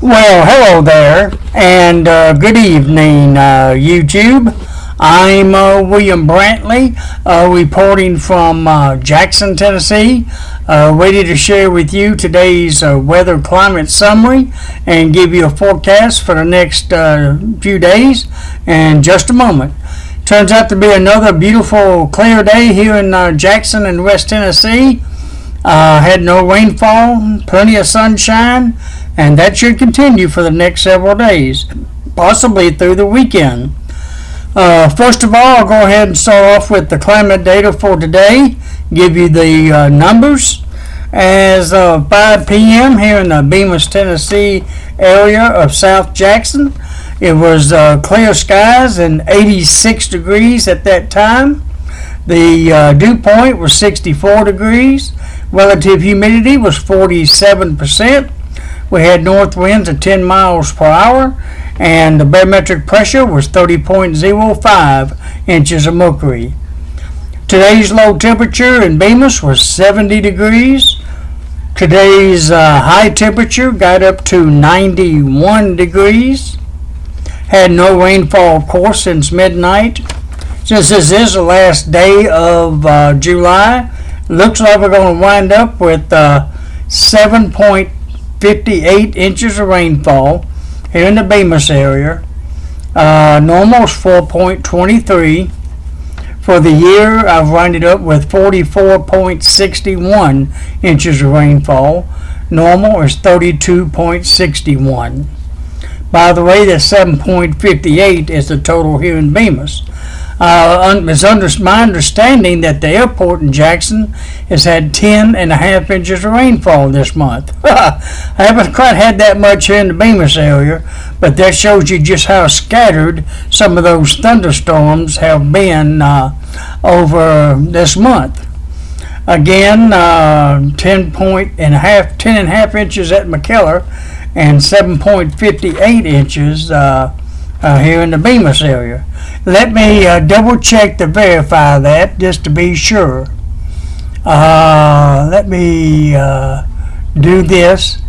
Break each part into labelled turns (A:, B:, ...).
A: Well, hello there, and good evening, YouTube. I'm William Brantley, reporting from Jackson, Tennessee, ready to share with you today's weather climate summary and give you a forecast for the next few days in just a moment. Turns out to be another beautiful, clear day here in Jackson and West Tennessee. Had no rainfall, plenty of sunshine, and that should continue for the next several days, possibly through the weekend. First of all, I'll go ahead and start off with the climate data for today, give you the numbers. As of 5 p.m. here in the Bemis, Tennessee area of South Jackson, it was clear skies and 86 degrees at that time. The dew point was 64 degrees. Relative humidity was 47%. We had north winds at 10 miles per hour, and the barometric pressure was 30.05 inches of mercury. Today's low temperature in Bemis was 70 degrees. Today's high temperature got up to 91 degrees. Had no rainfall, of course, since midnight. Since this is the last day of July, looks like we're going to wind up with 7.58 inches of rainfall here in the Bemis area. Normal is 4.23. For the year, I've winded up with 44.61 inches of rainfall. Normal is 32.61. By the way, that 7.58 is the total here in Bemis. It's my understanding that the airport in Jackson has had 10.5 inches of rainfall this month. I haven't quite had that much here in the Bemis area, but that shows you just how scattered some of those thunderstorms have been over this month. Again, 10.5 inches at McKellar and 7.58 inches here in the Bemis area. Let me double check to verify that just to be sure. Let me do this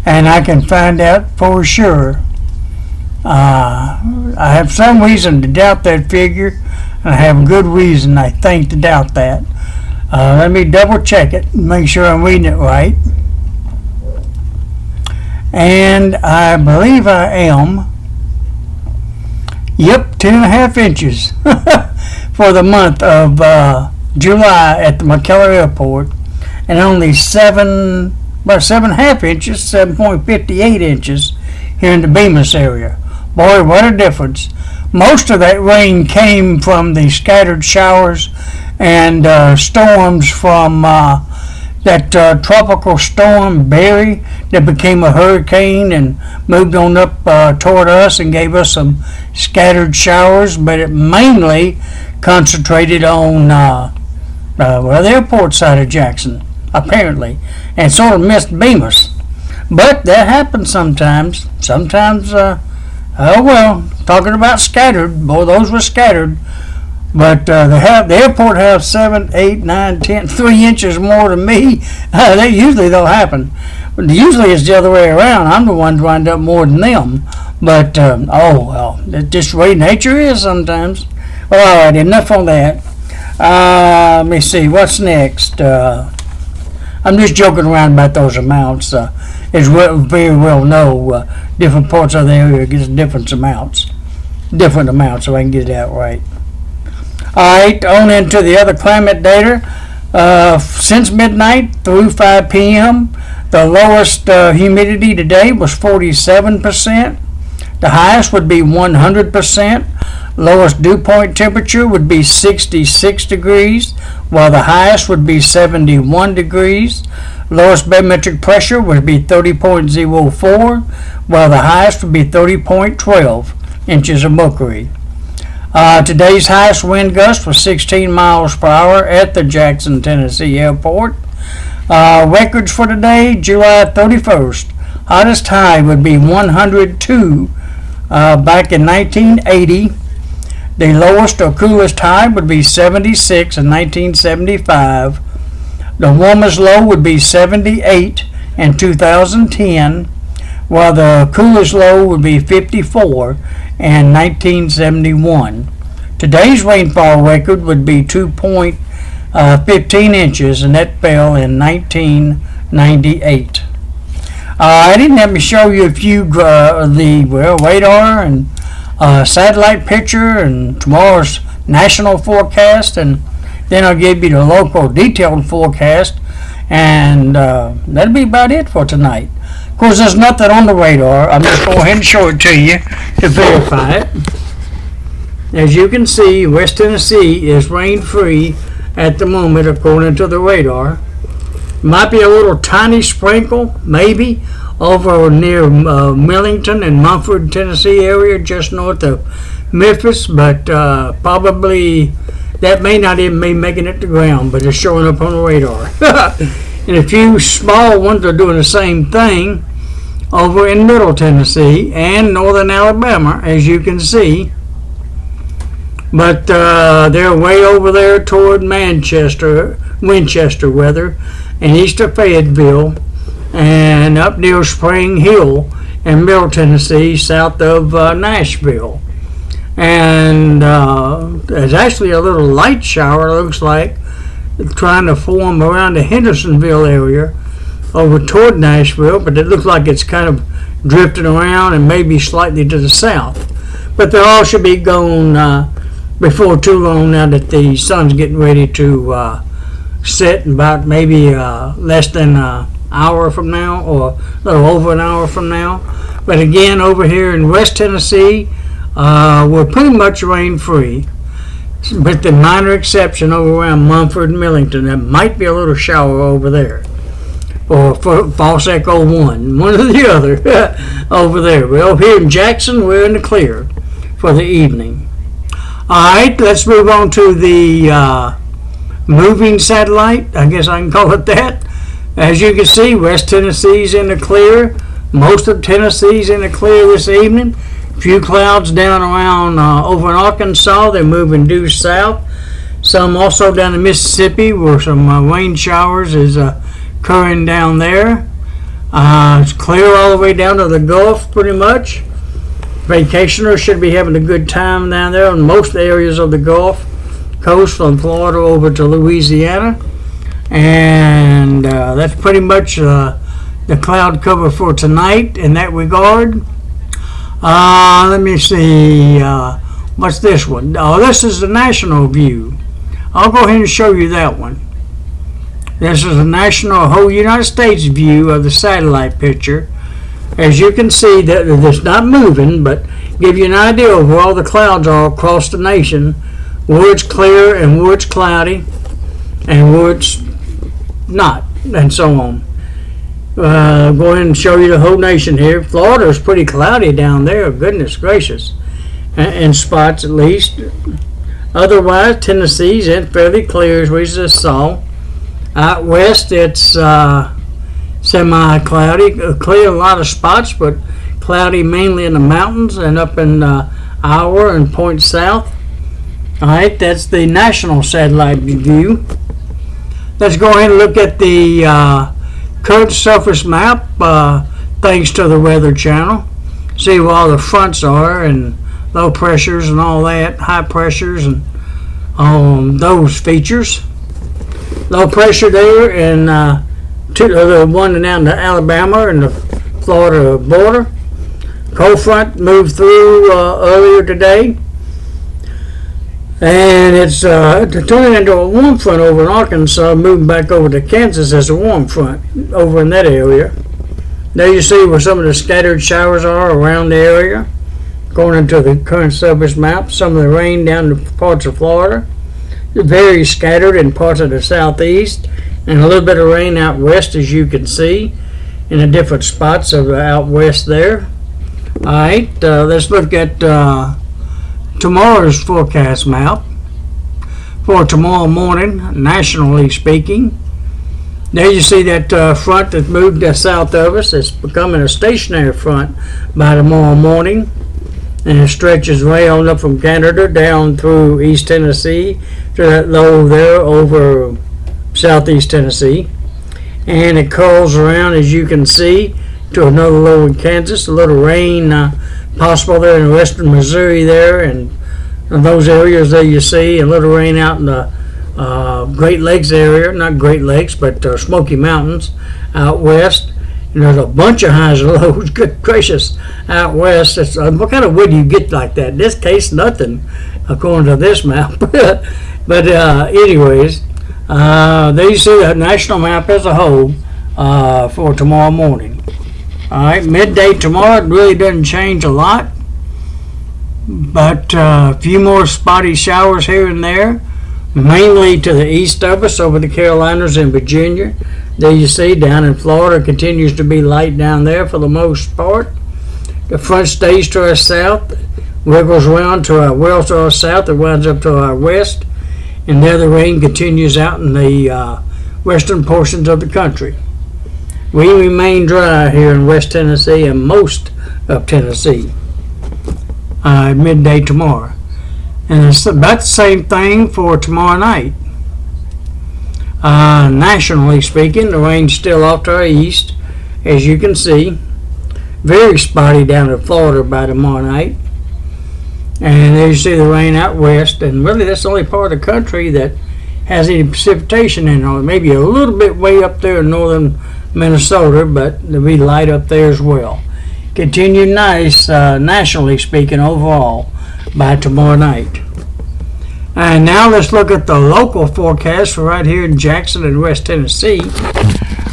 A: and I can find out for sure. I have some reason to doubt that figure, and I have good reason, I think, to doubt that. Let me double check it and make sure I'm reading it right. And I believe I am. Yep, 10.5 inches for the month of July at the McKellar Airport, and only 7.5 inches, 7.58 inches here in the Bemis area. Boy, what a difference. Most of that rain came from the scattered showers and storms from that tropical storm Barry that became a hurricane and moved on up toward us and gave us some scattered showers, but it mainly concentrated on the airport side of Jackson, apparently, and sort of missed Bemis. But that happens sometimes. Oh well, talking about scattered, boy, those were scattered. But the airport have 7, 8, 9, 10, 3 inches more than me. They'll happen. But usually it's the other way around. I'm the one to wind up more than them. But, oh well, that's just the way nature is sometimes. Well, all right, enough on that. Let me see, what's next? I'm just joking around about those amounts. As very well know, different parts of the area get different amounts, so I can get that right. Alright, on into the other climate data. Since midnight through 5 p.m., the lowest humidity today was 47%. The highest would be 100%. Lowest dew point temperature would be 66 degrees, while the highest would be 71 degrees. Lowest barometric pressure would be 30.04, while the highest would be 30.12 inches of mercury. Today's highest wind gust was 16 miles per hour at the Jackson, Tennessee airport. Records for today, July 31st. Hottest high would be 102 back in 1980. The lowest or coolest high would be 76 in 1975. The warmest low would be 78 in 2010. while the coolest low would be 54 in 1971. Today's rainfall record would be 2.15 inches, and that fell in 1998. I didn't have me show you a few the radar and satellite picture and tomorrow's national forecast, and then I'll give you the local detailed forecast, and that'll be about it for tonight. Of course, there's nothing on the radar. I'm just going to go ahead and show it to you to verify it. As you can see, West Tennessee is rain-free at the moment according to the radar. Might be a little tiny sprinkle, maybe, over near Millington and Mumford, Tennessee area, just north of Memphis, but probably that may not even be making it to ground, but it's showing up on the radar. And a few small ones are doing the same thing over in Middle Tennessee and northern Alabama, as you can see. But they're way over there toward Winchester, rather, and east of Fayetteville, and up near Spring Hill in Middle Tennessee, south of Nashville. And there's actually a little light shower, looks like, trying to form around the Hendersonville area over toward Nashville, but it looks like it's kind of drifting around and maybe slightly to the south. But they all should be gone before too long, now that the sun's getting ready to set in about maybe less than an hour from now, or a little over an hour from now. But again, over here in West Tennessee, we're pretty much rain free, with the minor exception over around Mumford and Millington. There might be a little shower over there, or false echo one or the other over there. But over here in Jackson, we're in the clear for the evening. Alright, let's move on to the moving satellite. I guess I can call it that. As you can see, West Tennessee's in the clear. Most of Tennessee's in the clear this evening. A few clouds down around over in Arkansas. They're moving due south. Some also down in Mississippi, where some rain showers is occurring down there. It's clear all the way down to the Gulf, pretty much. Vacationers should be having a good time down there in most areas of the Gulf Coast, from Florida over to Louisiana. And that's pretty much the cloud cover for tonight in that regard. Let me see. What's this one? Oh, this is the national view. I'll go ahead and show you that one. This is the national, whole United States view of the satellite picture. As you can see, that it's not moving, but give you an idea of where all the clouds are across the nation, where it's clear and where it's cloudy, and where it's not, and so on. Go ahead and show you the whole nation here. Florida is pretty cloudy down there, goodness gracious, in spots at least. Otherwise, Tennessee's in fairly clear, as we just saw. Out west, it's semi-cloudy, clear a lot of spots, but cloudy mainly in the mountains and up in Iowa and Point South. Alright, that's the national satellite view. Let's go ahead and look at the current surface map, thanks to the Weather Channel. See where all the fronts are, and low pressures and all that, high pressures, and those features. Low pressure there, and the one down to Alabama and the Florida border. Cold front moved through earlier today, and it's turning into a warm front over in Arkansas, moving back over to Kansas as a warm front over in that area. There you see where some of the scattered showers are around the area, according to the current surface map. Some of the rain down to parts of Florida, very scattered in parts of the southeast, and a little bit of rain out west, as you can see, in the different spots of out west there. Alright, let's look at tomorrow's forecast map for tomorrow morning, nationally speaking. There you see that front that moved south of us. It's becoming a stationary front by tomorrow morning, and it stretches way on up from Canada down through East Tennessee to that low there over southeast Tennessee, and it curls around, as you can see, to another low in Kansas. A little rain possible there in western Missouri there, and those areas there you see. A little rain out in the Great Lakes area, not Great Lakes, but Smoky Mountains out west. And there's a bunch of highs and lows, good gracious, out west. What kind of wind do you get like that? In this case, nothing, according to this map. But anyways, there you see the national map as a whole for tomorrow morning. All right, midday tomorrow, it really doesn't change a lot, but a few more spotty showers here and there, mainly to the east of us over the Carolinas and Virginia. There you see down in Florida, continues to be light down there for the most part. The front stays to our south, wiggles around to our south, it winds up to our west, and there the rain continues out in the western portions of the country. We remain dry here in West Tennessee and most of Tennessee midday tomorrow. And it's about the same thing for tomorrow night. Nationally speaking, the rain's still off to our east, as you can see. Very spotty down in Florida by tomorrow night. And there you see the rain out west, and really that's the only part of the country that has any precipitation in it. Maybe a little bit way up there in northern Minnesota, but there'll be light up there as well. Continue nice, nationally speaking, overall by tomorrow night. And now let's look at the local forecast for right here in Jackson and West Tennessee.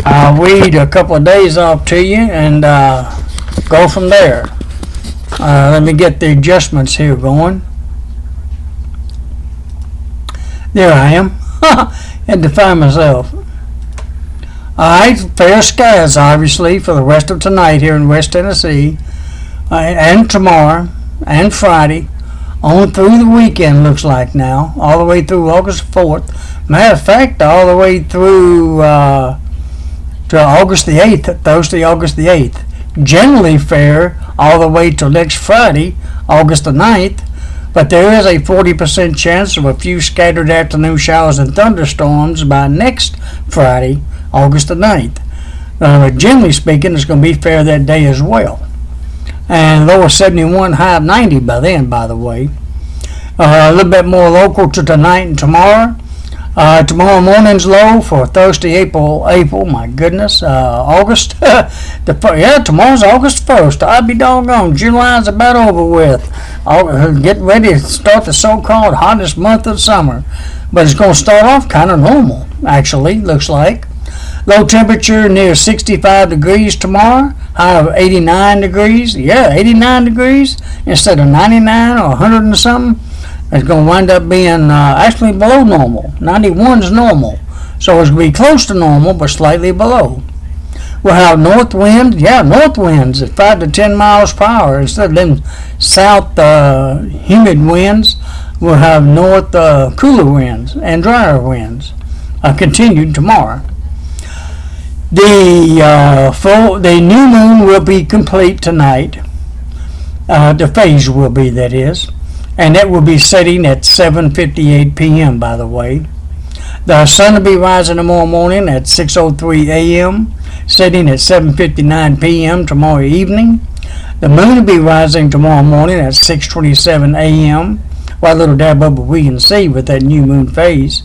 A: I'll read a couple of days off to you and go from there. Let me get the adjustments here going. There I am. Had to find myself. Alright, fair skies obviously for the rest of tonight here in West Tennessee, and tomorrow and Friday, on through the weekend looks like now, all the way through August 4th. Matter of fact, all the way through to August the 8th, Thursday, August the 8th. Generally fair all the way till next Friday, August the 9th, but there is a 40% chance of a few scattered afternoon showers and thunderstorms by next Friday, August the 9th. Generally speaking, it's going to be fair that day as well. And low of 71, high of 90 by then, by the way. A little bit more local to tonight and tomorrow. Tomorrow morning's low for Thursday, April, my goodness, August. Tomorrow's August 1st. I'll be doggone. July's about over with. Get ready to start the so-called hottest month of summer. But it's going to start off kind of normal, actually, looks like. Low temperature near 65 degrees tomorrow. High of 89 degrees. Yeah, 89 degrees instead of 99 or 100 and something. It's going to wind up being actually below normal. 91 is normal. So it's going to be close to normal, but slightly below. We'll have north winds. Yeah, north winds at 5 to 10 miles per hour. Instead of them south humid winds, we'll have north cooler winds and drier winds. Continued tomorrow. The new moon will be complete tonight. The phase will be, that is. And that will be setting at 7:58 p.m., by the way. The sun will be rising tomorrow morning at 6:03 a.m., setting at 7:59 p.m. tomorrow evening. The moon will be rising tomorrow morning at 6:27 a.m., what little dab of we can see with that new moon phase.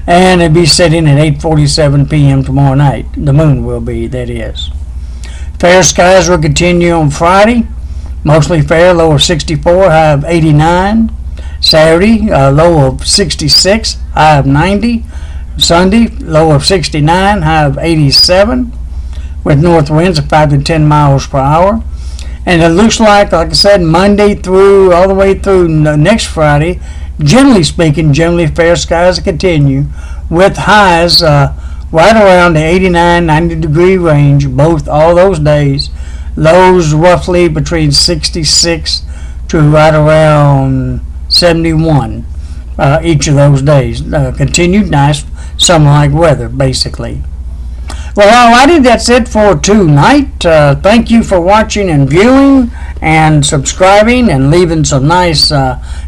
A: And it'll be setting at 8:47 p.m. tomorrow night. The moon will be, that is. Fair skies will continue on Friday. Mostly fair, low of 64, high of 89. Saturday, low of 66, high of 90. Sunday, low of 69, high of 87, with north winds of 5 to 10 miles per hour. And it looks like I said, Monday through all the way through next Friday, generally speaking, generally fair skies continue, with highs right around the 89, 90 degree range, all those days. Lows roughly between 66 to right around 71 each of those days. Continued nice summer-like weather, basically. Well, alrighty, that's it for tonight. Thank you for watching and viewing and subscribing and leaving some nice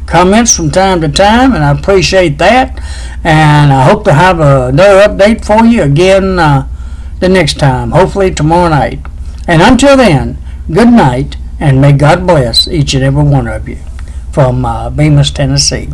A: comments from time to time, and I appreciate that. And I hope to have another update for you again the next time, hopefully tomorrow night. And until then, good night, and may God bless each and every one of you from Bemis, Tennessee.